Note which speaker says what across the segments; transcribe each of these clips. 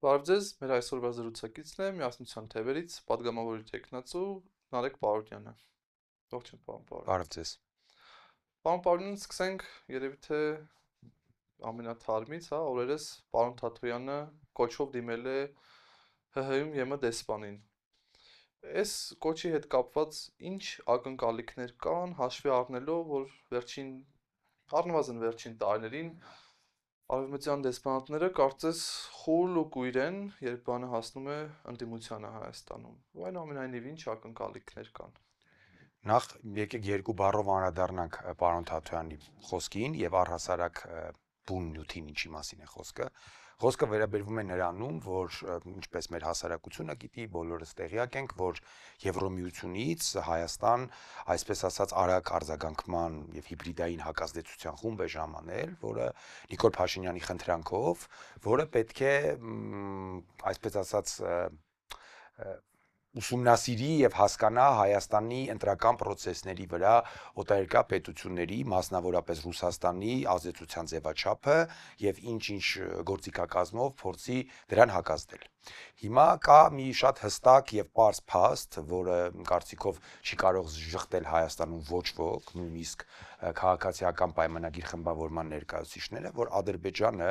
Speaker 1: Բարև ձեզ, մեր այսօրվա զրուցակիցն է Միասնության թևերից պատգամավորի տեխնացու Նարեկ Պարոդյանը։ Ողջույն, պարոն Պարոդյան։
Speaker 2: Բարև ձեզ։
Speaker 1: Պարոն Պարոդյան, սկսենք երևի թե ամենաթարմից, օրերս պարոն Թաթոյանը կոչով դիմել է ՀՀ-ում ԵՄ դեսպանին։ Այս կոչի հետ կապված ինչ ակնկալիքներ կան, հաշվի առնելով, որ առնվազն վերջին տարիներին արևմտյան դեսպանատները կարծես խուլ ու կույր են, երբ բանը հասնում է ընդդիմությանը Հայաստանում։ Այնուամենայնիվ ինչ ակնկալիքներ կան։
Speaker 2: Նախ եկեք երկու բառով անդրադառնանք պարոն Թաթոյանի խոսքին եւ առհասարակ բուն նյութին ինչի մասին է խոսքը։ Խոսքը վերաբերվում է նրանում, որ ինչպես մեր հասարակությունը գիտի, բոլորս տեղյակ ենք, որ Եվրոմիությունից Հայաստան, այսպես ասած, արագ արձագանքման եւ հիբրիդային հակազդեցության խումբ է ժամանել, որը Նիկոլ Փաշինյանի խնդրանքով, որը պետք է, այսպես ասած, ուսումնասիրի եւ հասկանա Հայաստանի ընտրական process-ների վրա օտարերկրյա պետությունների, մասնավորապես Ռուսաստանի ազդեցության ձևաչափը եւ ինչ-ինչ գործիքակազմով փորձի դրան հակազդել։ Հիմա կա մի շատ հստակ եւ պարզ փաստ, որը կարծիքով չի կարող ժխտել Հայաստանում ոչ ոք, նույնիսկ քաղաքացիական պայմանագիր խմբավորման ներկայացուցիչները, որ Ադրբեջանը,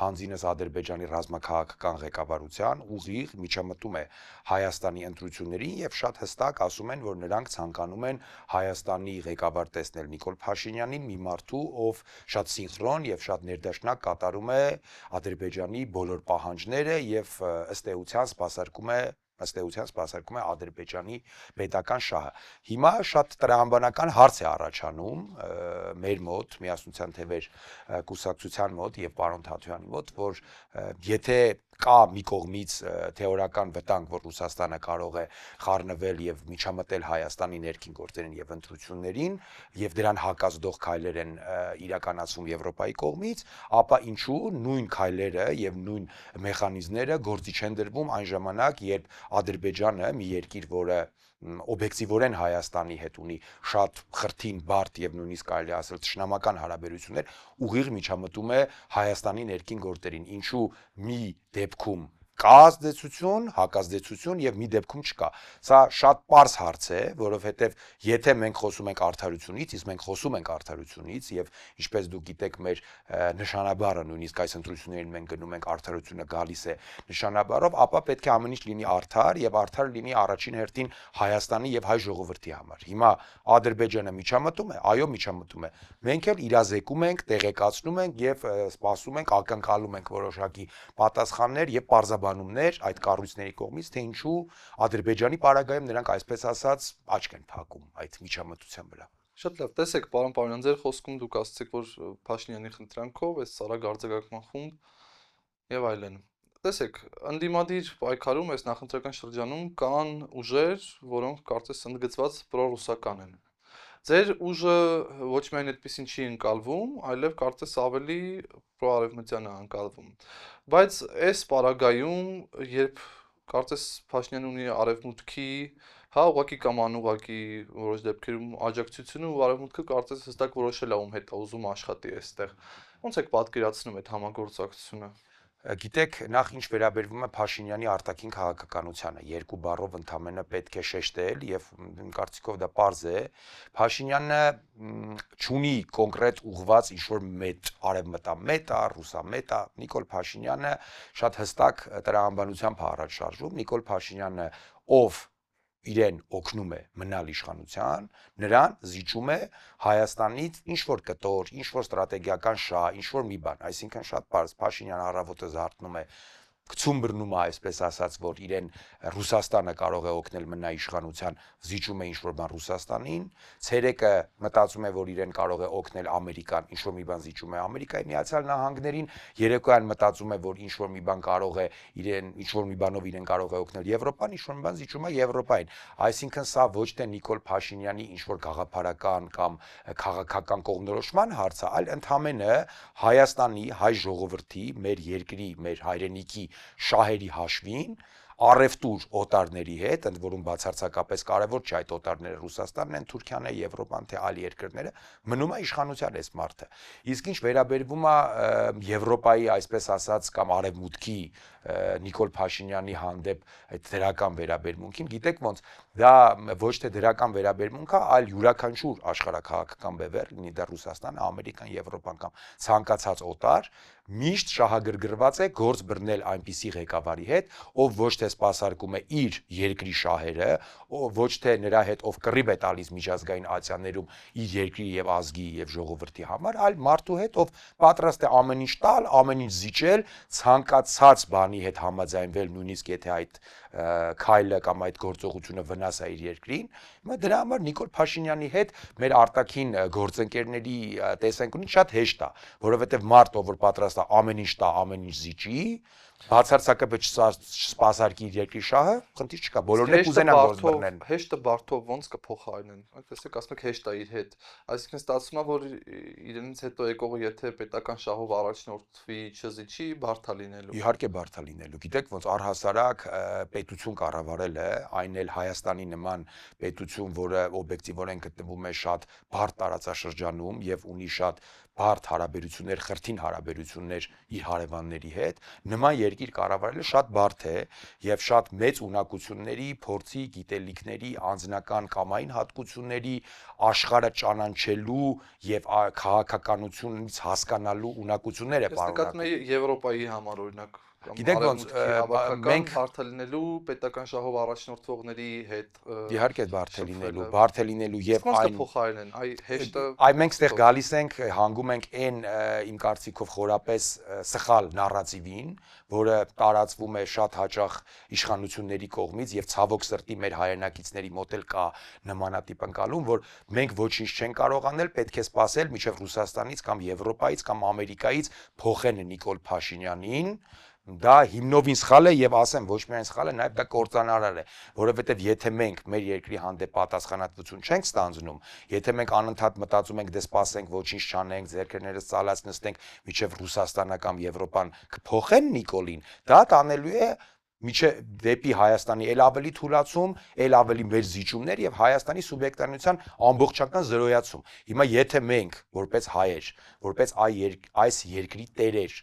Speaker 2: հանձինս Ադրբեջանի ռազմաքաղաքական ղեկավարության ուղիղ միջամտում է Հայաստանի ընտրություններին եւ շատ հստակ ասում են, որ նրանք ցանկանում են Հայաստանի ղեկավար տեսնել Նիկոլ Փաշինյանին, մի մարդու, ով շատ սինխրոն եւ շատ ներդաշնակ կատարում է Ադրբեջանի բոլոր պահանջները եւ ըստ էության սպասարկում է Ադրբեջանի պետական շահը։ Հիմա շատ տրամաբանական հարց է առաջանում մեր մոտ, Միասնության թևեր կուսակցության մոտ եւ պարոն Թաթոյանի մոտ, որ եթե կա մի կողմից թեորական վտանգ, որ Ռուսաստանը կարող է խառնվել եւ միջամտել Հայաստանի ներքին գործերին եւ ընտրություններին եւ դրան հակազդող քայլեր են իրականացվում Եվրոպայի կողմից, ապա ինչու նույն քայլերը եւ նույն մեխանիզմները գործի չեն դրվում այն ժամանակ, երբ Ադրբեջանը, մի երկիր, որը օբյեկտիվորեն Հայաստանի հետ ունի շատ խրթին, բարդ եւ նույնիսկ կարելի ասել ճշնամական հարաբերություններ, ուղիղ միջամտում է Հայաստանի ներքին գործերին, ինչու մի դեպքում կա ազդեցություն, հակազդեցություն եւ մի դեպքում չկա։ Սա շատ պարզ հարց է, որովհետեւ եթե մենք խոսում ենք արդարությունից, իսկ մենք խոսում ենք արդարությունից եւ ինչպես դուք գիտեք, մեր նշանաբառը նույնիսկ այս ընտրություններին մենք գնում ենք արդարությունը գալիս է նշանաբառով, ապա պետք է ամեն ինչ լինի արդար եւ արդար լինի առաջին հերթին Հայաստանի եւ հայ ժողովրդի համար։ Հիմա Ադրբեջանը միջամտում է, այո, միջամտում է։ Մենք էլ իրազեկում ենք, տեղեկացնում ենք եւ սպասում ենք, ակնկալում ենք որոշակի պատասխաններ եւ պարզաբանումներ այդ կառույցների կողմից, թե ինչու Ադրբեջանի պարագայում նրանք այսպես ասած աչք են փակում այդ միջամտության վրա։
Speaker 1: Շատ լավ, տեսեք, պարոն Պարոդյան, ձեր խոսքում դուք ասացիք, որ Փաշինյանի խնդրանքով այս սարագ արձագանքման խումբ եւ այլն։ Տեսեք, ընդդիմադիր պայքարում այս նախընտրական շրջանում կան ուժեր, որոնք կարծես ընդգծված պրոռուսական են։ Ձեր ուժը ոչ միայն այդպեսին չի ընկալվում, այլև կարծես ավելի պրոարևմտյան է ընկալվում։ Բայց այս պարագայում, երբ կարծես Փաշինյանն ունի արևմուտքի, ուղղակի կամ անուղղակի որոշ դեպքերում աջակցությունը ու արևմուտքը կարծես հստակ որոշել է ում հետ է ուզում աշխատի այստեղ։ Ոնց եք պատկերացնում այդ համագործակցությունը։
Speaker 2: Գիտեք, նախ ինչ վերաբերվում է Փաշինյանի արտաքին քաղաքականությանը, երկու բառով ընդամենը պետք է շեշտել եւ կարծիքով դա պարզ է, Փաշինյանը չունի կոնկրետ ուղղված ինչ-որ մետ արևմտամետ է, ռուսամետ է, Նիկոլ Փաշինյանը շատ հստակ տրամաբանությամբ է առաջ շարժվում, Նիկոլ Փաշինյանը, ով իրեն օգնում է մնալ իշխանության, նրան զիջում է Հայաստանից ինչ-որ կտոր, ինչ-որ ստրատեգիական շահ, ինչ-որ մի բան, այսինքն շատ պարզ, Փաշինյանը առավոտը զարթնում է, գցում բռնում է, այսպես ասած, որ իրեն Ռուսաստանը կարող է օգնել մնա իշխանության, զիջում է ինչ-որ բան Ռուսաստանին, ցերեկը մտածում է, որ իրեն կարող է օգնել Ամերիկան, ինչ-որ մի բան զիջում է Ամերիկայի Միացյալ Նահանգներին, երեկոյան մտածում է, որ ինչ-որ մի բան կարող է իրեն, ինչ-որ մի բանով իրեն կարող է օգնել Եվրոպան, ինչ-որ մի բան զիջում է Եվրոպային։ Այսինքն սա ոչ թե Նիկոլ Փաշինյանի ինչ-որ գաղափարական կամ քաղաքական կողմնորոշման հարց է, այլ ընդհանրապես Հայաստանի հայ ժողովրդի, մեր երկրի, մեր հայրենիքի շահերի հաշվին առևտուր օտարների հետ, ընդ որում բացարձակապես կարևոր չէ այդ օտարները Ռուսաստանն են, Թուրքիան է, Եվրոպան, թե այլ երկրները, մնում է իշխանության այս մարդը։ Իսկ ինչ վերաբերվում է Եվրոպայի, այսպես ասած, կամ Արևմուտքի Նիկոլ Փաշինյանի հանդեպ այդ դրական վերաբերմունքին, գիտեք ոնց, դա ոչ թե դրական վերաբերմունք է, այլ յուրաքանչյուր աշխարհաքաղաքական բևեռ, լինի դա Ռուսաստանը, Ամերիկան, Եվրոպան կամ ցանկացած օտար, միշտ շահագրգռված է գործ բռնել այնպիսի ղեկավարի հետ, ով ոչ թե սպասարկում է իր երկրի շահերը, ով ոչ թե նրա հետ ով կռիվ է տալիս միջազգային ատյաններում իր երկրի եւ ազգի եւ ժողովրդի համար, այլ մարդու հետ, ով պատրաստ է ամեն ինչ տալ, ամեն ինչ զիջել, ցանկացած բանի հետ համաձայնվել, նույնիսկ եթե այդ քայլը կամ այդ գործողությունը վնաս է իր երկրին։ Հիմա դրա համար Նիկոլ Փաշինյանի հետ մեր արտաքին գործընկերների տեսանկյունից շատ հեշտ է, որովհետեւ մարդ, ով որ պատրաստ է ամեն ինչ տա, ամեն ինչ զիջի, բացարձակապես չսպասարկի իր երկրի շահը, խնդիր չկա, բոլորն էլ կուզենան գործ բռնեն։
Speaker 1: Հեշտը բարդով ոնց կփոխարինեն։ Տեսեք, ասում եք հեշտ է իր հետ։ Այսինքն ստացվում է, որ իրենից հետո եկողը եթե պետական շահով առաջնորդվի, չզիջի, բարդ է լինելու։
Speaker 2: Իհարկե բարդ է լինելու։ Գիտեք ոնց առհասարակ պետություն կառավարել է, այն էլ Հայաստանի նման պետություն, որը օբյեկտիվորեն գտնվում է շատ բարդ տարածաշրջանում եւ ունի շատ բարդ հարաբերություններ, խրթին հարաբերություններ իր հարևանների հետ, նման երկիր կառավարելը շատ բարդ է եւ շատ մեծ ունակությունների, փորձի, գիտելիքների, անձնական կամային հատկությունների, աշխարհը ճանաչելու եւ քաղաքականությունից հասկանալու ունակություններ է
Speaker 1: պարունակում։ Ես նկատում եմ Եվրոպայի համար օրինակ
Speaker 2: Գիտեք ոնց
Speaker 1: մենք բարդ է լինելու պետական շահով առաջնորդվողների հետ
Speaker 2: իհարկե բարդ է լինելու եւ
Speaker 1: այն փոխարինեն, այ հեշտը
Speaker 2: այ մենք ստեղ գալիս ենք հանգում ենք այն իմ կարծիքով խորապես սխալ նարատիվին, որը տարածվում է շատ հաճախ իշխանությունների կողմից եւ ցավոք սրտի մեր հայրենակիցների մոտ էլ կա նմանատիպ ընկալում, որ մենք ոչինչ չենք կարող անել, պետք է սպասել մինչեւ Ռուսաստանից կամ Եվրոպայից կամ Ամերիկայից փոխեն Նիկոլ Փաշինյանին։ Դա հիմնովին սխալ է եւ ասեմ ոչ միայն սխալ է, նաեւ դա կործանարար է, որովհետեւ եթե մենք մեր երկրի հանդեպ պատասխանատվություն չենք ստանձնում, եթե մենք անընդհատ մտածում ենք դե սպասենք, ոչինչ չանենք, ձեռքերներս ծալած նստենք, միջև Ռուսաստանը կամ Եվրոպան կփոխեն Նիկոլին, դա տանելու է միջև դեպի Հայաստանի էլ ավելի թուլացում, էլ ավելի մեր զիջումներ եւ Հայաստանի սուբյեկտանության ամբողջական զրոյացում։ Հիմա եթե մենք որպես հայեր, որպես այս երկրի տերեր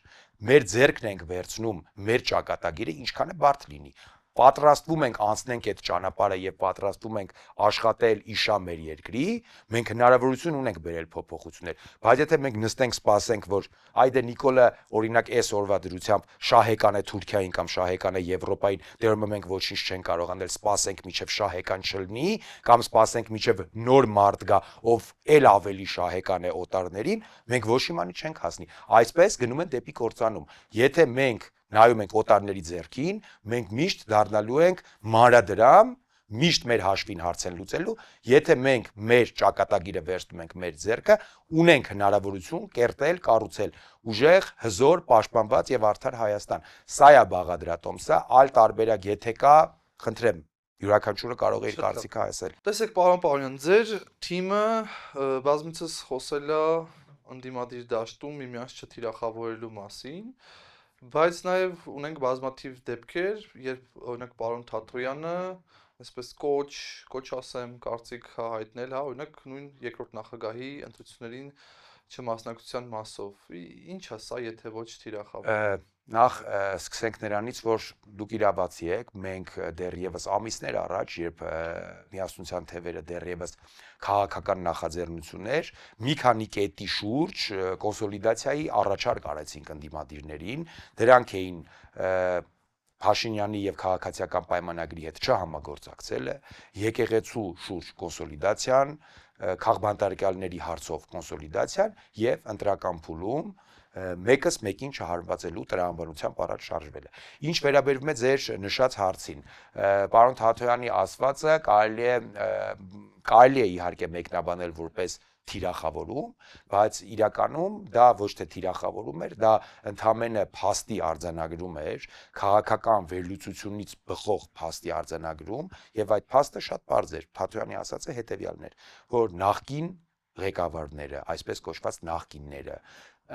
Speaker 2: մեր ձեռքն ենք վերցնում մեր ճակատագիրը, ինչքան է բարդ լինի։ Պատրաստվում ենք անցնենք այդ ճանապարհը եւ պատրաստվում ենք աշխատել իշա մեր երկրի, մենք հնարավորություն ունենք բերել փոփոխություններ, բայց եթե մենք նստենք սպասենք, որ այդե Նիկոլը օրինակ այս օրվա դրությամբ շահեկան է Թուրքիային կամ շահեկան է Եվրոպային, դե ուրեմն մենք ոչինչ չենք կարող անել, սպասենք միջև շահեկան չլինի կամ սպասենք միջև նոր մարդ գա, ով էլ ավելի շահեկան է օտարներին, մենք ոչ իմանի չենք հասնի։ Այսպես գնում են դեպի կործանում։ Եթե մենք նայում ենք օտարների ձեռքին, մենք միշտ դառնալու ենք մանրադրամ, միշտ մեր հաշվին հարց են լուծելու, եթե մենք մեր ճակատագիրը վերցնում ենք մեր ձեռքը, ունենք հնարավորություն կերտել, կառուցել ուժեղ, հզոր, պաշտպանված եւ արդար Հայաստան։ Սա է բաղադրատոմսը, այլ տարբերակ եթե կա, խնդրեմ, յուրաքանչյուրը կարող է իր կարծիքը ասել։
Speaker 1: Տեսեք, պարոն Պաւանյան, ձեր թիմը բազմիցս խոսել է ընդդիմադիր դաշտում միմյանց չթիրախավորելու մասին, բայց նաև ունենք բազմաթիվ դեպքեր, երբ օրինակ պարոն Թաթոյանը այսպես կոչ ասեմ, կարծիք հայտնել, հա, օրինակ նույն երկրորդ նախագահի ընտրություններին չմասնակցության մասով։ Ինչ է սա, եթե ոչ թիրախավոր։
Speaker 2: Նախ սկսենք նրանից, որ դուք իրավացի եք, մենք դեռևս ամիսներ առաջ, երբ միասնության թևերը դեռևս քաղաքական նախաձեռնություններ, մի քանի կետի շուրջ կոնսոլիդացիայի առաջարկ արեցինք ընդդիմադիրներին, դրանք էին Փաշինյանի եւ քաղաքացիական պայմանագրի հետ չհամագործակցելը, եկեղեցու շուրջ կոնսոլիդացիան, քաղբանտարկյալների հարցով կոնսոլիդացիան եւ ընտրական փուլում մեկս մեկին չհարվածելու տրամաբանությամբ առաջ շարժվելը։ Ինչ վերաբերում է ձեր նշած հարցին, պարոն Թաթոյանի ասվածը կարելի է իհարկե մեկնաբանել որպես թիրախավորում, բայց իրականում դա ոչ թե թիրախավորում էր, դա ընդհանրապես փաստի արձանագրում էր, քաղաքական վերլուծությունից բխող փաստի արձանագրում, եւ այդ փաստը շատ բարձր էր։ Թաթոյանի ասածը հետեւյալն էր, որ նախկին ղեկավարները, այսպես կոչված նախկինները,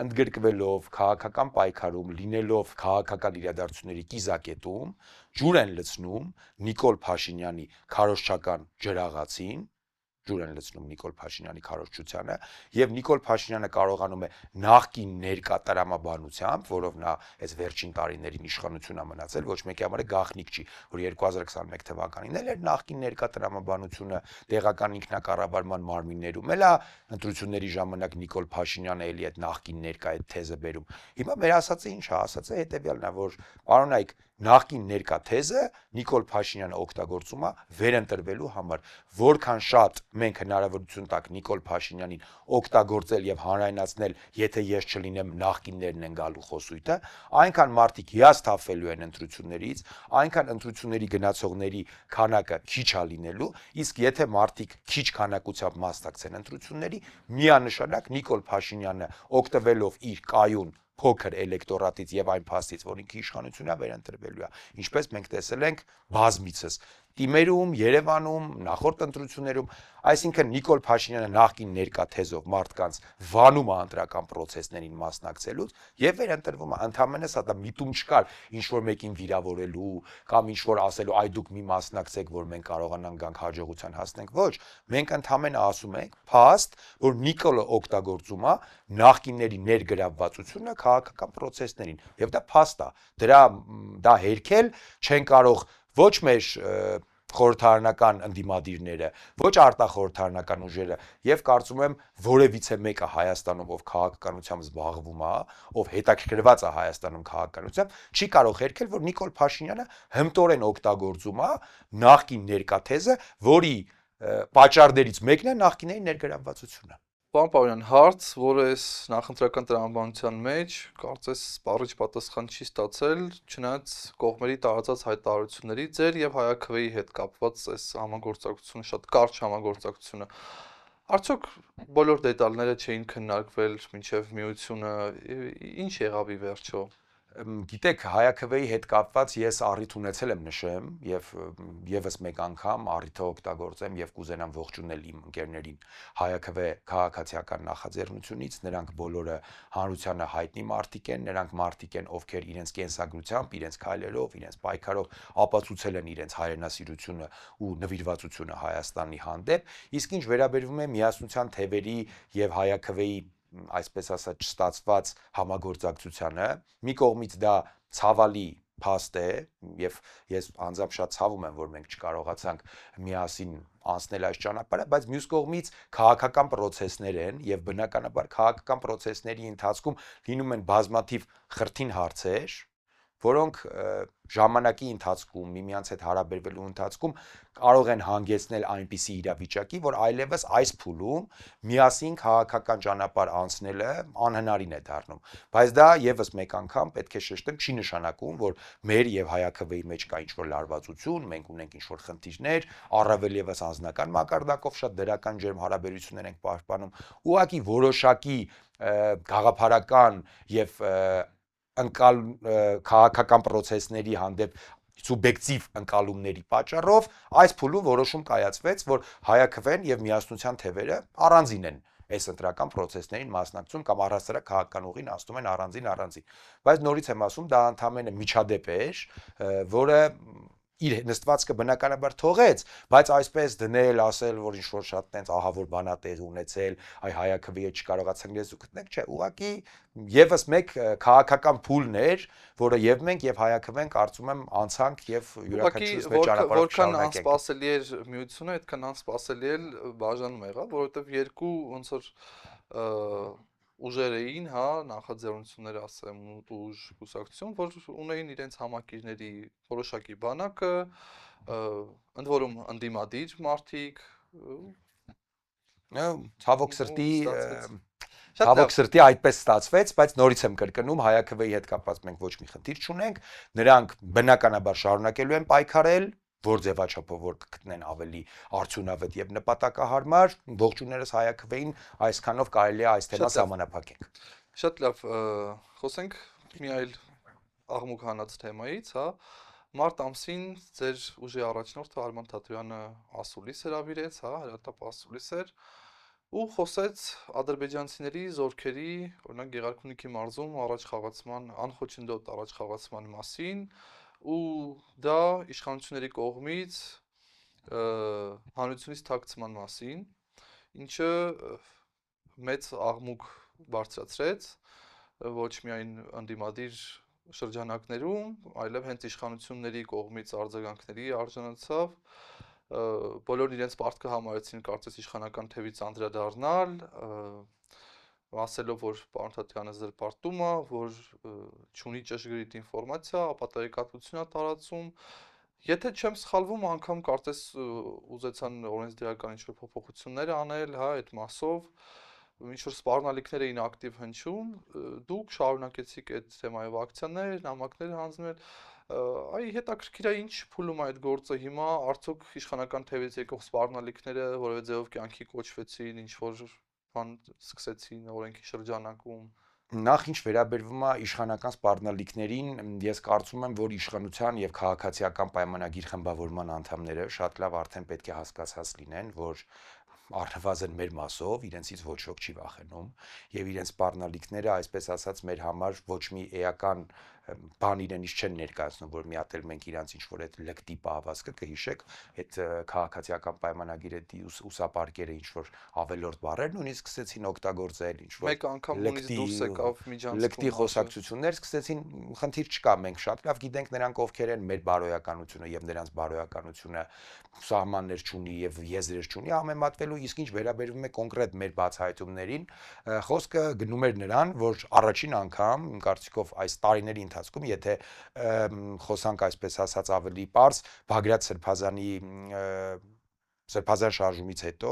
Speaker 2: ընդգրկվելով քաղաքական պայքարում, լինելով քաղաքական իրադարձությունների կիզակետում, ջուր են լցնում Նիկոլ Փաշինյանի քարոզչական ջրաղացին, ջուր են լցնում Նիկոլ Փաշինյանի քարոզչությանը, եւ Նիկոլ Փաշինյանը կարողանում է նախկին ներկա տրամաբանությամբ, որով նա այս վերջին տարիներին իշխանություն է մնացել, ոչ մեկի համար գաղտնիք չի, որ 2021 թվականին էլ նախկին ներկա տրամաբանությունը տեղական ինքնակառավարման մարմիններում էլ է ընտրությունների ժամանակ Նիկոլ Փաշինյանը էլի այդ նախկին ներկա այդ թեզը բերում։ Հիմա մեր ասածը ինչ է, ասածը հետեւյալն է, որ պարոնայք նախկին ներկա թեզը Նիկոլ Փաշինյանը օգտագործում է վերընտրվելու համար, որքան շատ մենք հնարավորություն տակ Նիկոլ Փաշինյանին օգտագործել եւ հանրայնացնել, եթե ես չլինեմ նախկիններն են գալու խոսույթը, այնքան մարդիկ հիասթափվելու են ընտրություններից, այնքան ընտրությունների գնացողների քանակը քիչ է լինելու, իսկ եթե մարդիկ քիչ քանակությամբ մասնակցեն ընտրությունների, միանշանակ Նիկոլ Փաշինյանը օգտվելով իր կայուն փոքր էլեկտորատից եւ այն փաստից, որ ինքը իշխանությունն է վերընտրվելու է, ինչպես մենք տեսել ենք բազմիցս Տիմերում, Երևանում, նախորդ ընտրություններում, այսինքն Նիկոլ Փաշինյանը նախկին ներկա թեզով մարդկանց վանում է ընտրական process-ներին մասնակցելուց եւ վերընտրվում է, ընդհանրապես դա միտում չկար ինչ որ մեկին վիրավորելու կամ ինչ որ ասելու այ դուք մի մասնակցեք, որ մենք կարողանանք գանք հաջողության հասնենք, ոչ, մենք ընդհանրապես ասում ենք փաստ, որ Նիկոլը օգտագործում է նախկինների ներգրավվածությունը քաղաքական process-ներին եւ դա փաստ է, դա հերքել չեն կարող ոչ մեր խորհրդարանական ընդդիմադիրները, ոչ արտախորհրդարանական ուժերը եւ կարծում եմ որևիցե մեկը Հայաստանում ով քաղաքականությամբ զբաղվում է, ով հետաքրքրված է Հայաստանում քաղաքականությամբ, չի կարող հերքել, որ Նիկոլ Փաշինյանը հմտորեն օգտագործում է նախկին ներկա թեզը, որի պատճառներից մեկն է նախկինների ներգրավվածությունը։
Speaker 1: Պարոն Պարոյան, հարց, որը այս նախընտրական տրամաբանության մեջ կարծես սպառիչ պատասխան չի ստացել, չնայած կողմերի տարածած հայտարարությունների ձեր եւ Հայ-ԱՔՎ-ի հետ կապված այս համագործակցությունը, շատ կարճ համագործակցությունը, արդյոք բոլոր դետալները չէին քննարկվել մինչեւ միությունը, ինչ եղավ ի վերջո։
Speaker 2: Գիտեք, Հայ-ԱՔՎ-ի հետ կապված ես առիթ ունեցել եմ նշեմ եւ եւս մեկ անգամ առիթը օգտագործեմ եւ կուզենամ ողջունել իմ ընկերներին Հայ-ԱՔՎ քաղաքացիական նախաձեռնությունից, նրանք բոլորը հանրությանը հայտնի մարդիկ են, նրանք մարդիկ են, ովքեր իրենց կենսագրությամբ, իրենց քայլերով, իրենց պայքարով ապացուցել են իրենց հայրենասիրությունը ու նվիրվածությունը Հայաստանի հանդեպ, իսկ ինչ վերաբերվում է միասնության թևերի եւ Հայ-ԱՔՎ-ի այսպես ասած չստացված համագործակցությանը, մի կողմից դա ցավալի փաստ է եւ ես անձամբ շատ ցավում եմ, որ մենք չկարողացանք միասին անցնել այս ճանապարհը, բայց մյուս կողմից քաղաքական process-ներ են եւ բնականաբար քաղաքական process-ների ընթացքում լինում են բազմաթիվ խրթին հարցեր, որոնք ժամանակի ընթացքում, միմյանց հետ հարաբերվելու ընթացքում կարող են հանգեցնել այնպիսի իրավիճակի, որ այլևս այս փուլում միասին քաղաքական ճանապարհ անցնելը անհնարին է դառնում։ Բայց դա եւս մեկ անգամ պետք է շեշտեմ, չի նշանակում, որ մեր եւ Հայ-ԱՔՎ-ի մեջ կա ինչ-որ լարվածություն, մենք ունենք ինչ-որ խնդիրներ, առավել եւս անձնական մակարդակով շատ դրական ջերմ հարաբերություններ ենք պահպանում։ Ուղղակի որոշակի գաղափարական եւ քաղաքական process-ների հանդեպ սուբյեկտիվ ընկալումների պատճառով այս փուլում որոշում կայացվեց, որ Հայ-ԱՔՎ-ն եւ միասնության թևերը առանձին են այս ընտրական process-ներին մասնակցում կամ առհասարակ քաղաքական ուղին ասում են առանձին, բայց նորից եմ ասում, դա ընդհանրապես միջադեպ էր, որը իր նստվածքը բնականաբար թողեց, բայց այսպես դնել, ասել, որ ինչ որ շատ տենց ահավոր բան է տեղի ունեցել, այ Հայ-ԱՔՎ-ի հետ չկարողացանք լեզու գտնել, չէ, ուղղակի եւս մեկ քաղաքական փուլն էր, որը եւ մենք եւ Հայ-ԱՔՎ-ն կարծում եմ անցանք եւ յուրաքանչյուրս մեր ճանապարհով
Speaker 1: որքան անսպասելի էր միությունը, այդքան անսպասելի էլ բաժանում եղավ, որովհետեւ երկու ոնց որ ուժեր էին, հա, նախաձեռնություններ ասեմ, ուժ կուսակցություն, որ ունեին իրենց համակիրների որոշակի բանակը, ընդ որում ընդդիմադիր մարդիկ,
Speaker 2: Ցավոք սրտի այդպես ստացվեց, բայց նորից եմ կրկնում, Հայ-ԱՔՎ-ի հետ կապված մենք ոչ մի խնդիր չունենք, նրանք բնականաբար շարունակելու են պայքարել, որ ձևաչափով որ կգտնեն ավելի արդյունավետ եւ նպատակահարմար, ողջուներս Հայ-ԱՔՎ-ին այսքանով կարելի է այս թեման սահմանափակենք։
Speaker 1: Շատ լավ, խոսենք մի այլ աղմուկ հանած թեմայից, հա, մարտ ամսին ձեր ուժի առաջնորդը Արման Թատրյանը ասուլիս հրավիրեց, հա, հրատապ ասուլիս էր, ու խոսեց ադրբեջանցիների զորքերի, օրինակ Գեղարքունիքի մարզում անխոչնդոտ առաջխաղացման մասին, ու դա իշխանությունների կողմից հանրությունից թաքցման մասին, ինչը մեծ աղմուկ բարձրացրեց ոչ միայն ընդդիմադիր շրջանակներում, այլև հենց իշխանությունների կողմից արձագանքների արժանացավ, բոլորն իրենց պարտքը համարեցին կարծես իշխանական թևից անդրադառնալ, ասելով, որ պարոն Թաթյանը զրպարտում է, որ չունի ճշգրիտ ինֆորմացիա, ապատեգատություն է տարածում։ Եթե չեմ սխալվում, անգամ կարծես ուզեցան օրենսդրական ինչ-որ փոփոխություններ անել, հա, այդ մասով, ինչ-որ սպառնալիքներ էին ակտիվ հնչում, դուք շարունակեցիք այդ թեմայով ակցիաներ, նամակներ հանձնել, այ հետաքրքիր է ինչ փուլում է այդ գործը հիմա, արդյոք իշխանական թևից եկող սպառնալիքները որևէ ձևով կյանքի կոչվեցին, ինչ-որ բան սկսեցին օրենքի շրջանակում։
Speaker 2: Նախ ինչ վերաբերվում է իշխանական սպառնալիքներին, ես կարծում եմ, որ իշխանության եւ քաղաքացիական պայմանագիր խմբավորման անդամները շատ լավ արդեն պետք է հասկացած լինեն, որ առնվազն մեր մասով իրենցից ոչ ոք չի վախենում եւ իրենց սպառնալիքները, այսպես ասած, մեր համար ոչ մի էական բան իրենից չեն ներկայացնում, որ մի հատ էլ մենք իրանց ինչ որ այդ լկտի պահվածքը կհիշեք, այդ քաղաքացիական պայմանագիրը ուսապարկերը ինչ որ ավելորդ բառեր նույնիսկ սկսեցին օգտագործել, ինչ որ
Speaker 1: մեկ անգամ նույնիսկ դուրս եկավ միջանցքում
Speaker 2: լկտի խոսակցություններ սկսեցին, խնդիր չկա, մենք շատ լավ գիտենք նրանք ովքեր են, մեր բարոյականությունը եւ նրանց բարոյականությունը սահմաններ չունի եւ եզրեր չունի համեմատվելու, իսկ ինչ վերաբերվում է կոնկրետ մեր բացահայտումներին, խոսքը գնում էր նրան, որ առաջին անգամ, իմ կարծիքով, այս տարիների ընթացքում, եթե խոսանք այսպես ասած ավելի པարզ, Բագրատ Սրբազան շարժումից հետո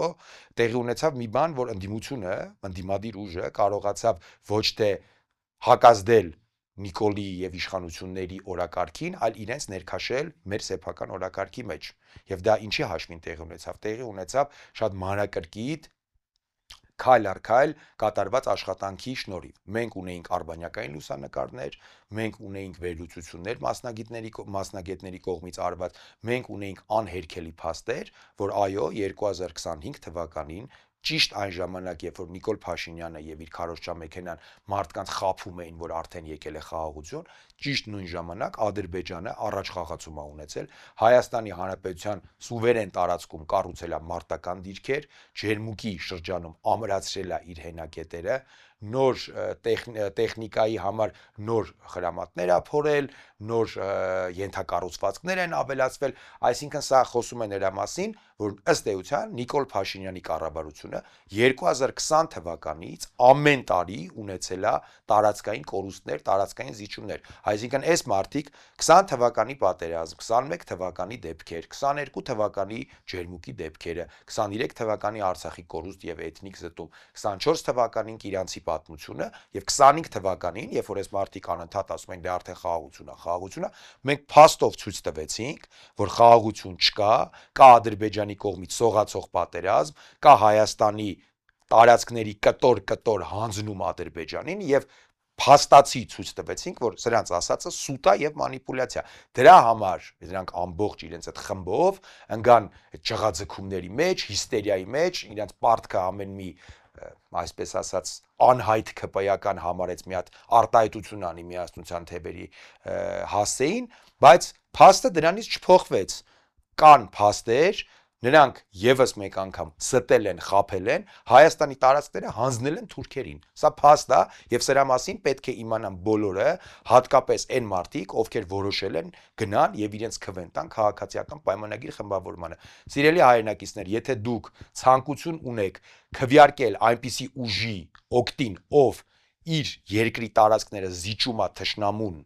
Speaker 2: տեղի ունեցավ մի բան, որ ընդդիմադիր ուժը կարողացավ ոչ թե հակազդել Նիկոլի եւ իշխանությունների օրակարգին, այլ իրենց ներքաշել մեր սեփական օրակարգի մեջ։ Եվ դա ինչի հաշվին տեղի ունեցավ։ Տեղի ունեցավ շատ մանրակրկիտ քայլ առ քայլ կատարված աշխատանքի շնորհիվ։ Մենք ունեինք արբանյակային լուսանկարներ, մենք ունեինք վերլուծություններ մասնագետների կողմից արված, մենք ունեինք անհերքելի փաստեր, որ այո, 2025 թվականին ճիշտ այն ժամանակ, երբ որ Նիկոլ Փաշինյանը եւ իր քարոզչամեքենան մարդկանց խաբում էին, որ արդեն եկել է խաղաղություն, ճիշտ նույն ժամանակ Ադրբեջանը առաջխաղացում է ունեցել, Հայաստանի Հանրապետության սուվերեն տարածքում կառուցել է մարտական դիրքեր, Ջերմուկի շրջանում ամրացրել է իր հենակետերը, նոր տեխնիկայի համար նոր խրամատներ ա փորել, նոր ենթակառուցվածքներ են ավելացվել, այսինքն սա խոսում է նրա մասին, որ ըստ էության Նիկոլ Փաշինյանի կառավարությունը 2020 թվականից ամեն տարի ունեցել է տարածքային կորուստներ, տարածքային զիջումներ, այսինքն այս մարդիկ 20 թվականի պատերազմ, 21 թվականի դեպքեր, 22 թվականի Ջերմուկի դեպքերը, 23 թվականի Արցախի կորուստ եւ էթնիկ զտում, 24 թվականին Կիրանցի պատմությունը եւ 25 թվականին, երբ որ այս մարդիկ անընդհատ ասում են դե արդեն խաղաղություն է, մենք փաստով ցույց տվեցինք, որ խաղաղություն չկա, կա Ադրբեջանի կողմից սողացող պատերազմ, կա Հայաստանի տարածքների կտոր հանձնում Ադրբեջանին եւ փաստացի ցույց տվեցինք, որ սրանց ասածը սուտ է եւ մանիպուլյացիա։ Դրա համար նրանք ամբողջ իրենց այդ խմբով ընկան ճղաձգումների մեջ, հիստերիայի մեջ, իրենց պարտքը ամեն մի այսպես ասած անհայտ քպայական համարեց մի հատ արտահայտություն անի միասնության թևերի հասցեին, բայց փաստը դրանից չփոխվեց։ Կան փաստեր, նրանք եւս մեկ անգամ ստել են, խաբել են, Հայաստանի տարածքները հանձնել են թուրքերին։ Սա փաստ է եւ սրա մասին պետք է իմանան բոլորը, հատկապես այն մարդիկ, ովքեր որոշել են գնան եւ իրենց քվեն տան քաղաքացիական պայմանագիր խմբավորմանը։ Սիրելի հայրենակիցներ, եթե դուք ցանկություն ունեք քվյարկել այնպիսի ուժի օկտին, ով իր երկրի տարածքները զիջում է թշնամուն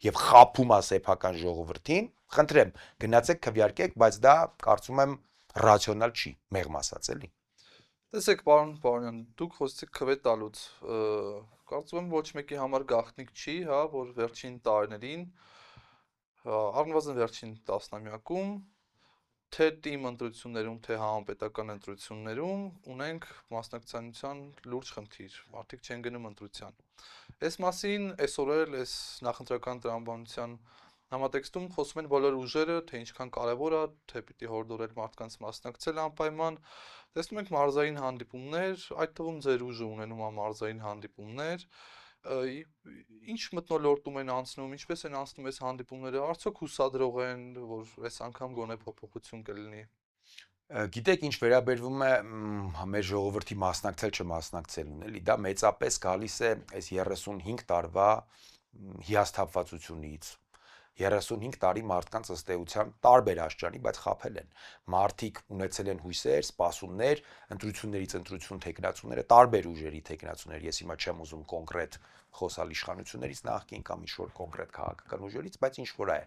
Speaker 2: եւ խաբում է սեփական ժողովրդին, խնդրեմ, գնացեք քվյարկեք, բայց դա կարծում եմ ռացիոնալ չի, մեղմ ասած էլի։
Speaker 1: Տեսեք, պարոն Պարոնյան, դուք խոսեցիք քվե տալուց, կարծում եմ ոչ մեկի համար գաղտնիք չի, հա, որ վերջին տարիներին, առնվազն վերջին տասնամյակում, թե ՏԻՄ ընտրություններում, թե համապետական ընտրություններում ունենք մասնակցության լուրջ խնդիր, մարդիկ չեն գնում ընտրության։ Այս մասին այսօր էլ այս նախընտրական տրամաբանության Համատեքստում խոսում են բոլոր ուժերը, թե ինչքան կարևոր է, թե պիտի հորդորել մարդկանց մասնակցել անպայման։ Տեսնում ենք մարզային հանդիպումներ, այդ թվում ձեր ուժը ունենում է մարզային հանդիպումներ, ինչ մթնոլորտում են անցնում, ինչպես են անցնում այս հանդիպումները, արդյոք հուսադրող են, որ այս անգամ գոնե փոփոխություն կլինի։
Speaker 2: Գիտեք, ինչ վերաբերվում է մեր ժողովրդի մասնակցել չմասնակցելուն, էլի դա մեծապես գալիս է այս 35 տարվա հիասթափվածությունից։ 35 տարի մարդկանց ըստ էության տարբեր աշճանի, բայց խաբել են։ Մարդիկ ունեցել են հույսեր, սպասումներ, ընտրություններից ընտրություն թեկնածուները, տարբեր ուժերի թեկնածուներ, ես հիմա չեմ ուզում կոնկրետ խոսալ իշխանություններից նախկին կամ ինչ-որ կոնկրետ քաղաքական ուժերից, բայց ինչ-որ է։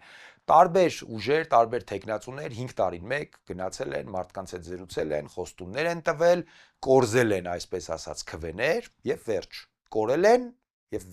Speaker 2: Տարբեր ուժեր, տարբեր թեկնածուներ 5 տարին մեկ գնացել են, մարդկանց հետ զրուցել են, խոստումներ են տվել, կորզել են, այսպես ասած, քվեներ եւ վերջ։ Կորել են եւ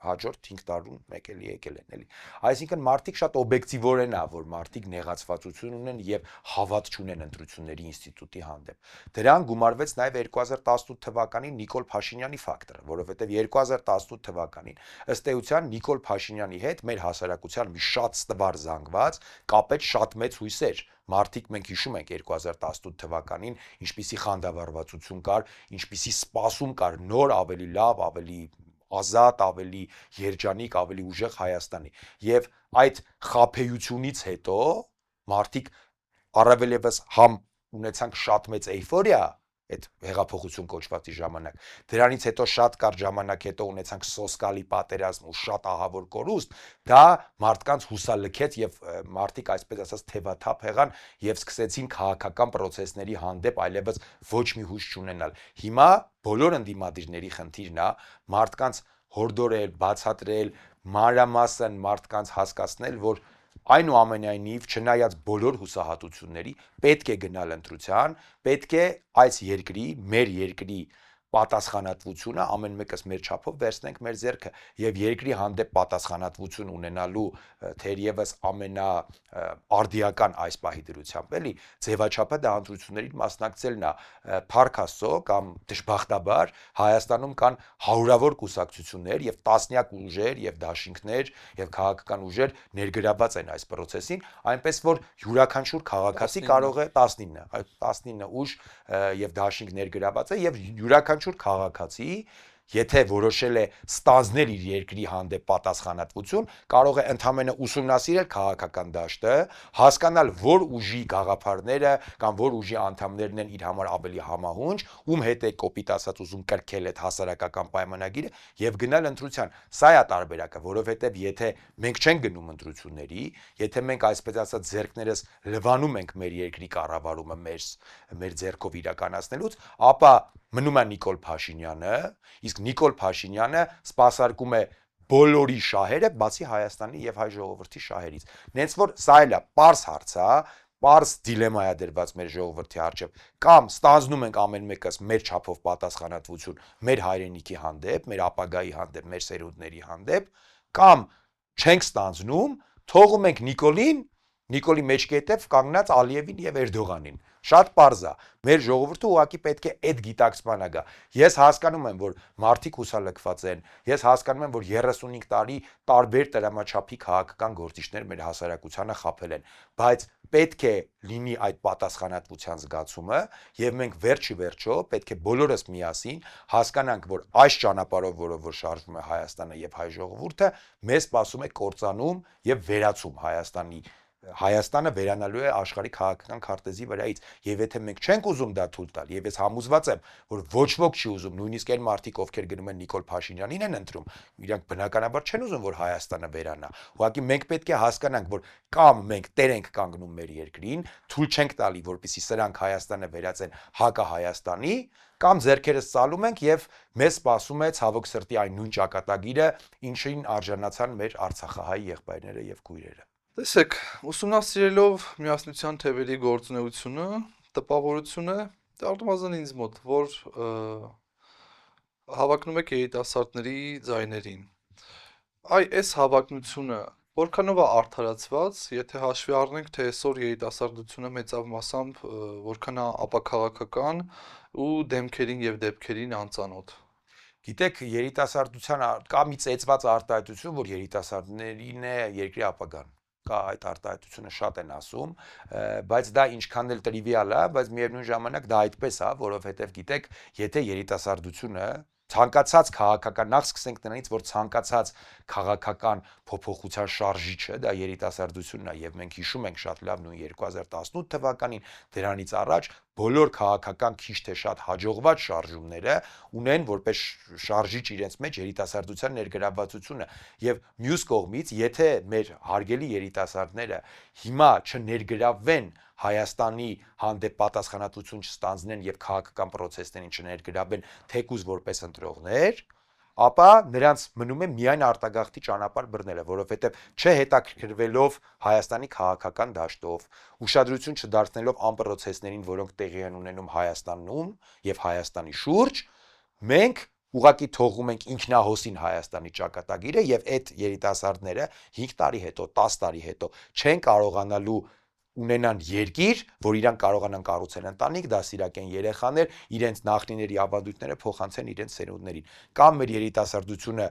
Speaker 2: հաջորդ 5 տարում մեկ էլի եկել են, էլի։ Այսինքն մարդիկ շատ օբյեկտիվորեն է, որ մարդիկ նեղացվածություն ունեն եւ հավատ չունեն ընտրությունների ինստիտուտի հանդեպ։ Դրան գումարվեց նաեւ 2018 թվականին Նիկոլ Փաշինյանի ֆակտորը, որովհետեւ 2018 թվականին ըստ էության Նիկոլ Փաշինյանի հետ մեր հասարակության մի շատ ստվար զանգված կապեց շատ մեծ հույսեր։ Մարդիկ մենք հիշում ենք 2018 թվականին ինչպիսի խանդավառվածություն կար, ինչպիսի սպասում կար նոր ավելի լավ, ավելի ազատ, ավելի երջանիկ, ավելի ուժեղ Հայաստանի։ Եվ այդ խաբեությունից հետո մարդիկ առավել եւս համ ունեցանք շատ մեծ էյֆորիա այդ հեղափոխություն կոչվածի ժամանակ։ Դրանից հետո շատ կարճ ժամանակ հետո ունեցանք սոսկալի պատերազմ ու շատ ահավոր կորուստ, դա մարդկանց հուսալքեց եւ մարդիկ այսպես ասած թևաթափ եղան եւ սկսեցին քաղաքական process-ների հանդեպ այլևս ոչ մի հույս չունենալ։ Հիմա բոլոր ընդդիմադիրների խնդիրն է մարդկանց հորդորել, բացատրել, մանրամասն մարդկանց հասկացնել, որ այնուամենայնիվ չնայած բոլոր հուսահատությունների պետք է գնալ ընտրության, պետք է այս երկրի, մեր երկրի պատասխանատվությունը ամեն մեկս մեր չափով վերցնենք մեր ձեռքը եւ երկրի հանդեպ պատասխանատվություն ունենալու թերևս ամենաարդիական այս պահի դրությամբ էլի ձևաչափը դա ընտրություններին մասնակցելն է փառք Աստծո կամ դժբախտաբար Հայաստանում կան հարյուրավոր կուսակցություններ եւ տասնյակ ուժեր եւ դաշինքներ եւ քաղաքական ուժեր ներգրաված են այս process-ին, այնպես որ յուրաքանչյուր քաղաքացի կարող է 19 ուժ եւ դաշինք ներգրաված է եւ յուրաքանչյուր քաղաքացի եթե որոշել է ստանձնել իր երկրի հանդեպ պատասխանատվություն, կարող է ընդհանրապես ուսումնասիրել քաղաքական դաշտը, հասկանալ որ ուժի գաղափարները կամ որ ուժի անդամներն են իր համար ավելի համահունչ, ում հետ է կոպիտ ասած ուզում կրկել այդ հասարակական պայմանագիրը եւ գնալ ընտրության։ Սա է տարբերակը, որովհետեւ եթե մենք չենք գնում ընտրությունների, եթե մենք այսպես ասած ձեռքներս լվանում ենք մեր երկրի կառավարումը մեր ձեռքով իրականացնելուց, ապա մնում է Նիկոլ Փաշինյանը, իսկ Նիկոլ Փաշինյանը սպասարկում է բոլորի շահերը, բացի Հայաստանի եւ հայ ժողովրդի շահերից։ Նենց որ սա էլ է պարզ հարց է, պարզ դիլեմա է դրված մեր ժողովրդի առջև, կամ ստանձնում ենք ամեն մեկս մեր չափով պատասխանատվություն մեր հայրենիքի հանդեպ, մեր ապագայի հանդեպ, մեր սերունդների հանդեպ, կամ չենք ստանձնում, թողում ենք Նիկոլի մեջքետև կանգնած Ալիևին եւ Էրդողանին։ Շատ պարզ է։ Մեր ժողովուրդը ուղղակի պետք է այդ գիտակցմանը գա։ Ես հասկանում եմ, որ մարդիկ հուսալքված են։ Ես հասկանում եմ, որ 35 տարի տարբեր տրամաչափի քաղաքական գործիչներ մեր հասարակությանը խաբել են, բայց պետք է լինի այդ պատասխանատվության զգացումը եւ մենք վերջի վերջո պետք է բոլորս միասին հասկանանք, որ այս ճանապարհով, որով որ շարժվում է Հայաստանը եւ հայ ժողովուրդը, մեզ սպասում է կործանում եւ վերացում Հայաստանը վերանալու է աշխարհի քաղաքական քարտեզի վրայից եւ եթե մենք չենք ուզում դա թույլ տալ եւ ես համոզված եմ որ ոչ ոք չի ուզում նույնիսկ այն մարդիկ ովքեր գնում են Նիկոլ Փաշինյանին են ընտրում իրանք բնականաբար չեն ուզում որ Հայաստանը վերանա ուղղակի մենք պետք է հասկանանք որ կամ մենք տեր ենք կանգնում մեր երկրին թույլ չենք տալի որպեսզի սրանք Հայաստանը վերածեն հակա Հայաստանի կամ ձեռքերս ծալում ենք եւ մեզ սպասում է ցավոք սրտի այն նույն ճակատագիրը ինչին արժանացան մեր արցախահայ եղբայրները եւ քույրերը
Speaker 1: Տեսեք, ուսումնասիրելով միասնության թևերի գործունեությունը, տպավորությունը, առնվազն ինձ մոտ, որ հավակնում եք երիտասարդների ձայներին։ Այս հավակնությունը որքանով է արդարացված, եթե հաշվի առնենք, թե այսօր երիտասարդությունը մեծավ մասամբ որքան է ապաքաղաքական ու դեմքերին եւ դեպքերին անծանոթ։
Speaker 2: Գիտեք, երիտասարդության կա մի ծեծված արտահայտություն, որ երիտասարդներին է երկրի ապագան։ կա այդ արտահայտությունը շատ են ասում, բայց դա ինչքան էլ տրիվիալ է, բայց միևնույն ժամանակ դա այդպես է, որովհետև գիտեք, եթե երիտասարդությունը ցանկացած քաղաքական նախ սկսենք նրանից, որ ցանկացած քաղաքական փոփոխության շարժիչը դա երիտասարդությունն է եւ մենք հիշում ենք շատ լավ նույն 2018 թվականին դրանից առաջ բոլոր քաղաքական քիչ թե շատ հաջողված շարժումները ունեն որպես շարժիչ իրենց մեջ երիտասարդության ներգրավվածությունը եւ մյուս կողմից եթե մեր հարգելի երիտասարդները հիմա չներգրավվեն Հայաստանի հանդեպ պատասխանատվություն չստանձնեն եւ քաղաքական process-ներին չներգրավեն թեկուզ որպես ընտրողներ, ապա նրանց մնում է միայն արտագաղթի ճանապարհ բռնելը, որովհետեւ չհետաքրքրվելով Հայաստանի քաղաքական դաշտով, ուշադրություն չդարձնելով այն process-ներին, որոնք տեղի են ունենում Հայաստանում եւ Հայաստանի շուրջ, մենք ուղղակի թողում ենք ինքնահոսին Հայաստանի ճակատագիրը եւ այդ երիտասարդները 5 տարի հետո, 10 տարի հետո չեն կարողանալու ունենան երկիր, որ իրանք կարողանան կառուցել ընտանիք, դասիրակեն երեխաներ, իրենց նախնիների ավանդույթները փոխանցեն իրենց սերունդներին։ Կամ մեր երիտասարդությունը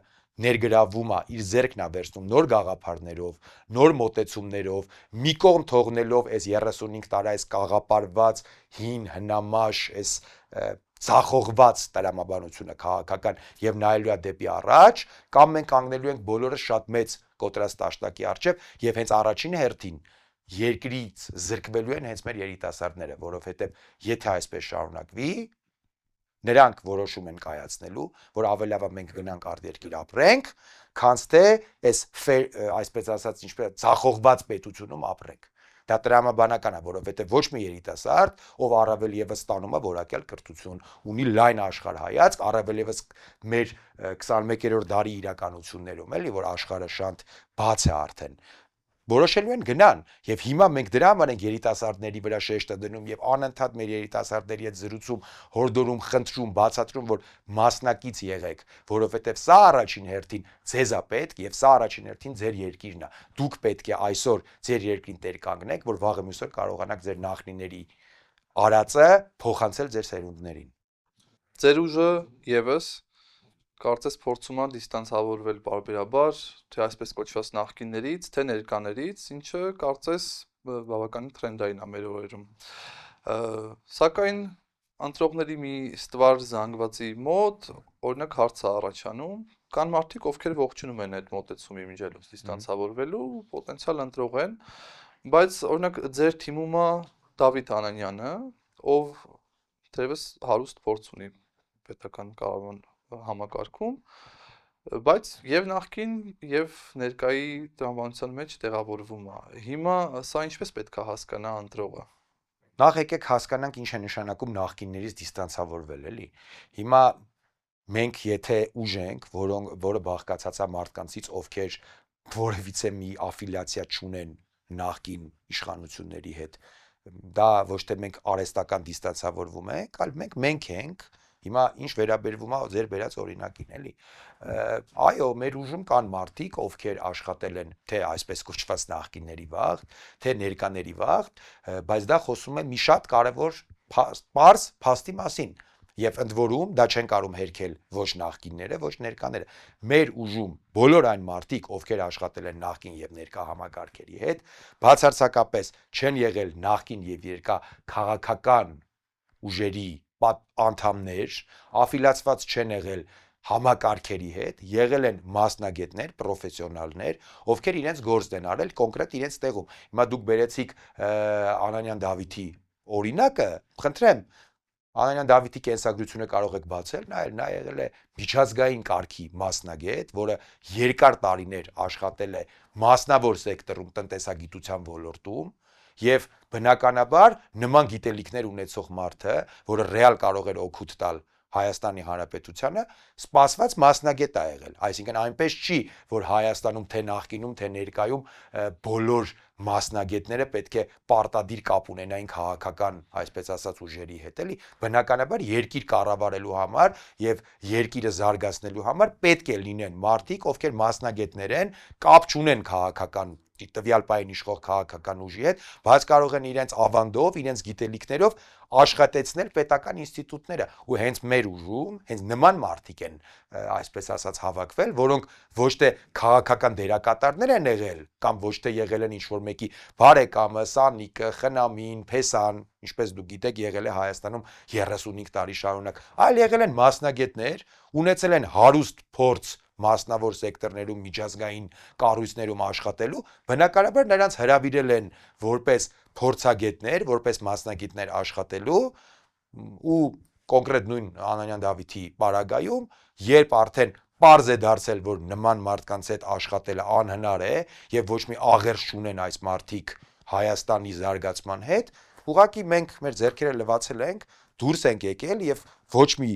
Speaker 2: ներգրավվում է, իր ձեռքն է վերցնում նոր գաղափարներով, նոր մոտեցումներով, մի կողմ թողնելով այս 35 տարի այս կաղապարված, հին, հնամաշ, այս ցախողված տրամաբանությունը քաղաքական եւ նայելու է դեպի առաջ, կամ մենք կանգնելու ենք բոլորը շատ մեծ կոտրած տաշտակի առջև եւ հենց առաջին հերթին երկրից զրկվելու են հենց մեր երիտասարդները, որովհետև եթե այսպես շարունակվի, նրանք որոշում են կայացնելու, որ ավելի լավ է մենք գնանք արտերկիր ապրենք, քան թե այսպես ասած, ինչպես ցախողված պետությունում ապրենք։ Դա տրամաբանական է, որովհետև ոչ մի երիտասարդ, ով առավել եւս ստանում է որակյալ կրթություն, ունի լայն աշխարհայացք, առավել եւս մեր 21-րդ դարի իրականություններում, էլի, որ աշխարհը շատ բաց է արդեն։ Որոշելու են գնան եւ հիմա մենք դրա համար ենք երիտասարդների վրա շեշտը դնում եւ անընդհատ մեր երիտասարդների հետ զրուցում, հորդորում, խնդրում, բացատրում, որ մասնակից եղեք, որովհետեւ սա առաջին հերթին ձեզ է պետք եւ սա առաջին հերթին ձեր երկիրն է։ Դուք պետք է այսօր ձեր երկրին տեր կանգնեք, որ վաղը մյուսօր կարողանաք ձեր նախնիների արածը փոխանցել ձեր սերունդներին։
Speaker 1: Ձեր ուժը եւս կարծես փորձում է դիստանցավորվել բարբերաբար, թե այսպես կոչված նախկիններից, թե ներկաներից, ինչը կարծես բավականին տրենդային է մեր օրերում։ Սակայն ընտրողների մի ստվար զանգվածի մոտ օրինակ հարց է առաջանում, կան մարդիկ, ովքեր ողջունում են այդ մոտեցումի միջելուց դիստանցավորվելու, պոտենցիալ ընտրող են, բայց օրինակ ձեր թիմում է Դավիթ Անանյանը, ով թերևս հարուստ փորձ ունի պետական կառավարման համակարգում, բայց եւ նախկին եւ ներկայի տրամաբանության մեջ տեղավորվում է։ Հիմա սա ինչպես պետք է հասկանա ընտրողը։
Speaker 2: Նախ եկեք հասկանանք ինչ է նշանակում նախկիններից դիստանցավորվել, էլի։ Հիմա մենք եթե ուժ ենք, որը բաղկացած է մարդկանցից, ովքեր որևիցե մի աֆիլիացիա չունեն նախկին իշխանությունների հետ, դա ոչ թե մենք արհեստական դիստանցավորվում ենք, այլ մենք ենք։ Հիմա ինչ վերաբերվում է ձեր բերած օրինակին, էլի։ Այո, մեր ուժում կան մարդիկ, ովքեր աշխատել են թե այսպես կոչված նախկինների վաղ, թե ներկաների վաղ, բայց դա խոսում է մի շատ կարևոր պարզ փաստի մասին։ Եվ ընդ որում դա չեն կարող հերքել ոչ նախկինները, ոչ ներկաները։ Մեր ուժում բոլոր այն մարդիկ, ովքեր աշխատել են նախկին եւ ներկա համագարկերի հետ, բացարձակապես չեն եղել նախկին եւ ներկա քաղաքական ուժերի անդամներ, աֆիլիացված չեն եղել համակարգերի հետ, եղել են մասնագետներ, պրոֆեսիոնալներ, ովքեր իրենց գործն են արել կոնկրետ իրենց տեղում։ Հիմա դուք բերեցիք Անանյան Դավիթի օրինակը, խնդրեմ, Անանյան Դավիթի կենսագրությունը կարող եք բացել, նա եղել է միջազգային կարգի մասնագետ, որը երկար տարիներ աշխատել է մասնավոր սեկտորում տնտեսագիտության ոլորտում եւ բնականաբար նման գիտելիքներ ունեցող մարդը, որը ռեալ կարող էր օգուտ տալ Հայաստանի Հանրապետությանը, սպասված մասնագետ է եղել, այսինքն այնպես չի, որ Հայաստանում թե նախկինում, թե ներկայում բոլոր մասնագետները պետք է պարտադիր կապ ունենային քաղաքական, այսպես ասած, ուժերի հետ, էլի, բնականաբար երկիր կառավարելու համար եւ երկիրը զարգացնելու համար պետք է լինեն մարդիկ, ովքեր մասնագետներ են, կապ չունեն քաղաքական տվյալ պահին իշխող քաղաքական ուժի հետ, բայց կարող են իրենց ավանդով, իրենց գիտելիքներով աշխատեցնել պետական ինստիտուտները ու հենց մեր ուժում, հենց նման մարդիկ են, այսպես ասած, հավաքվել, որոնք ոչ թե քաղաքական դերակատարներ են եղել կամ ոչ թե եղել են ինչ-որ մեկի բարեկամը, սանիկը, խնամին, փեսան, ինչպես դուք գիտեք, եղել է Հայաստանում 35 տարի շարունակ, այլ եղել են մասնագետներ, ունեցել են հարուստ փորձ մասնավոր սեկտորներում միջազգային կառույցներում աշխատելու, բնականաբար նրանց հրավիրել են որպես փորձագետներ, որպես մասնագետներ աշխատելու ու կոնկրետ նույն Անանյան Դավիթի պարագայում, երբ արդեն պարզ է դարձել, որ նման մարդկանց հետ աշխատելը անհնար է եւ ոչ մի աղերս չունեն այս մարդիկ Հայաստանի զարգացման հետ, ուղղակի մենք մեր ձեռքերը լվացել ենք, դուրս ենք եկել եւ ոչ մի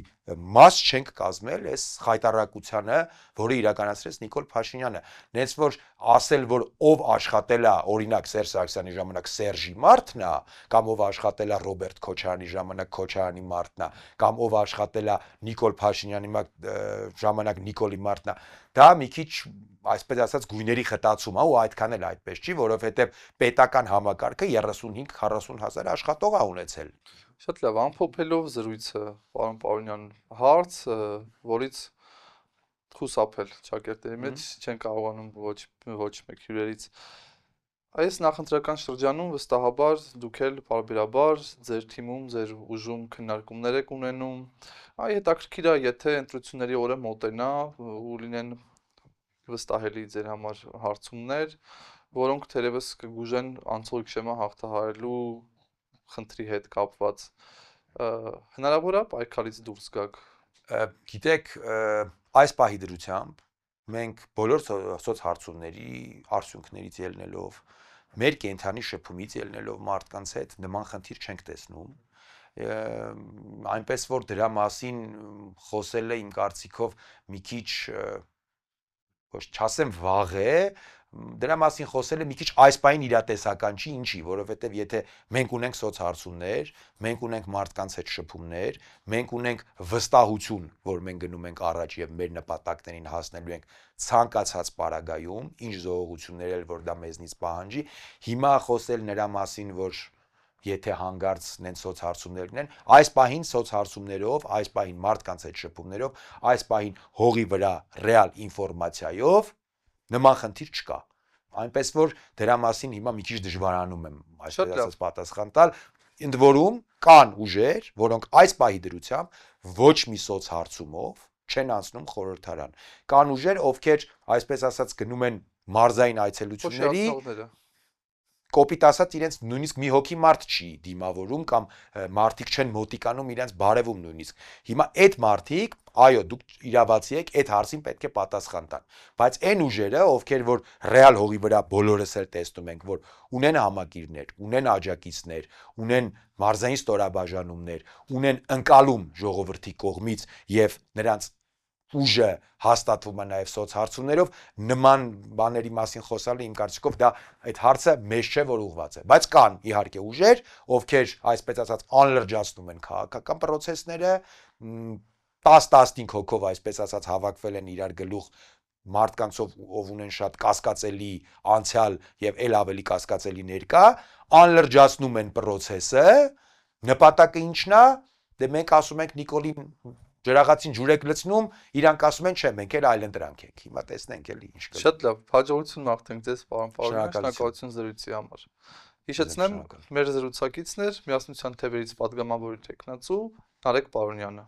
Speaker 2: մաս չենք կազմել այս խայտարակությանը, որը իրականացրեց Նիկոլ Փաշինյանը։ Նենց որ ասել, որ ով աշխատել է, օրինակ Սերժ Սարգսյանի ժամանակ Սերժի մարդն է, կամ ով աշխատել է Ռոբերտ Քոչարյանի ժամանակ Քոչարյանի մարդն է, կամ ով աշխատել է Նիկոլ Փաշինյանի ժամանակ Նիկոլի մարդն է, դա մի քիչ այսպես ասած գույների խտացում է ու այդքան էլ այդպես չի, որովհետեւ պետական համակարգը 35-40 հազար աշխատող է ունեցել։
Speaker 1: Շատ լավ, ամփոփելով զրույցը, պարոն Պարոնյան, հարց, որից խուսափել ճակերտերի մեջ չեն կարողանում ոչ մեկ հյուրերից։ Այս նախընտրական շրջանում վստահաբար դուք էլ պարբերաբար ձեր թիմում, ձեր ուժում քննարկումներ եք ունենում։ Այ հետաքրքիր է, եթե ընտրությունների օրը մոտենա ու լինեն վստահելի ձեր համար հարցումներ, որոնք թերևս կգուժեն անցողիկ շեմա հաղթահարելու խնդրի հետ կապված, հնարավոր է պայքարից դուրս գաք։
Speaker 2: Գիտեք, այս պահի դրությամբ մենք բոլոր սոցհարցումների արդյունքներից ելնելով, մեր կենթանի շփումից ելնելով մարդկանց հետ նման խնդիր չենք տեսնում։ Այնպես որ դրա մասին խոսելը իմ կարծիքով մի քիչ ոչ չասեմ վաղ է, դրա մասին խոսելը մի քիչ այս պահին իրատեսական չի, ինչի, որովհետև եթե մենք ունենք սոցհարցումներ, մենք ունենք մարդկանց հետ շփումներ, մենք ունենք վստահություն, որ մենք գնում ենք առաջ եւ մեր նպատակներին հասնելու ենք ցանկացած պարագայում, ինչ զողողություններ էլ որ դա մեզնից պահանջի, հիմա խոսել նրա մասին, որ եթե հանգարց նենց սոցհարցումներ լինեն, այս պահին սոցհարցումներով, այս պահին մարդկանց հետ շփումներով, այս պահին հողի վրա ռեալ ինֆորմացիայով նման խնդիր չկա։ Այնպես որ դրա մասին հիմա մի քիչ դժվարանում եմ այսպես ասած պատասխան տալ, ընդ որում կան ուժեր, որոնք այս պահի դրությամբ ոչ մի սոցհարցումով չեն անցնում խորհրդարան։ Կան ուժեր, ովքեր այսպես ասած գնում են մարզային այցելությունների կոպիտ ասած իրենց նույնիսկ մի հոգի մարդ չի դիմավորում կամ մարդիկ չեն մոտիկանում իրենց բարևում նույնիսկ։ Հիմա այդ մարդիկ, այո, դուք իրավացի եք, այդ հարցին պետք է պատասխան տան։ Բայց այն ուժերը, ովքեր որ ռեալ հողի վրա բոլորս էլ տեսնում ենք, որ ունեն համակիրներ, ունեն աջակիցներ, ունեն մարզային ստորաբաժանումներ, ունեն ընկալում ժողովրդի կողմից եւ նրանց ուժը հաստատվում է նաև սոցհարցումներով, նման բաների մասին խոսալը իմ կարծիքով դա այդ հարցը մեզ չէ որ ուղղված է, բայց կան իհարկե ուժեր, ովքեր այսպես ասած անլրջացնում են քաղաքական process-ները, 10-15 հոգով այսպես ասած հավաքվել են իրար գլուխ մարդկանցով ով ունեն շատ կասկածելի անցյալ եւ ել ավելի կասկածելի ներկա, անլրջացնում են process-ը, նպատակը ինչն է, դե մենք ասում ենք Նիկոլին ջրաղացին ջուր եք լցնում, իրանք ասում են չէ, մենք էլ այլընտրանք ենք։ Հիմա տեսնենք էլի ինչ կլինի։
Speaker 1: Շատ լավ, հաջողություն մաղթենք ձեզ, պարոն Պարոնյան, շնորհակալություն զրույցի համար։ Հիշեցնեմ, մեր զրուցակիցն էր Միասնության թևերից պատգամավոր տեխնացու Նարեկ Պարոնյանը։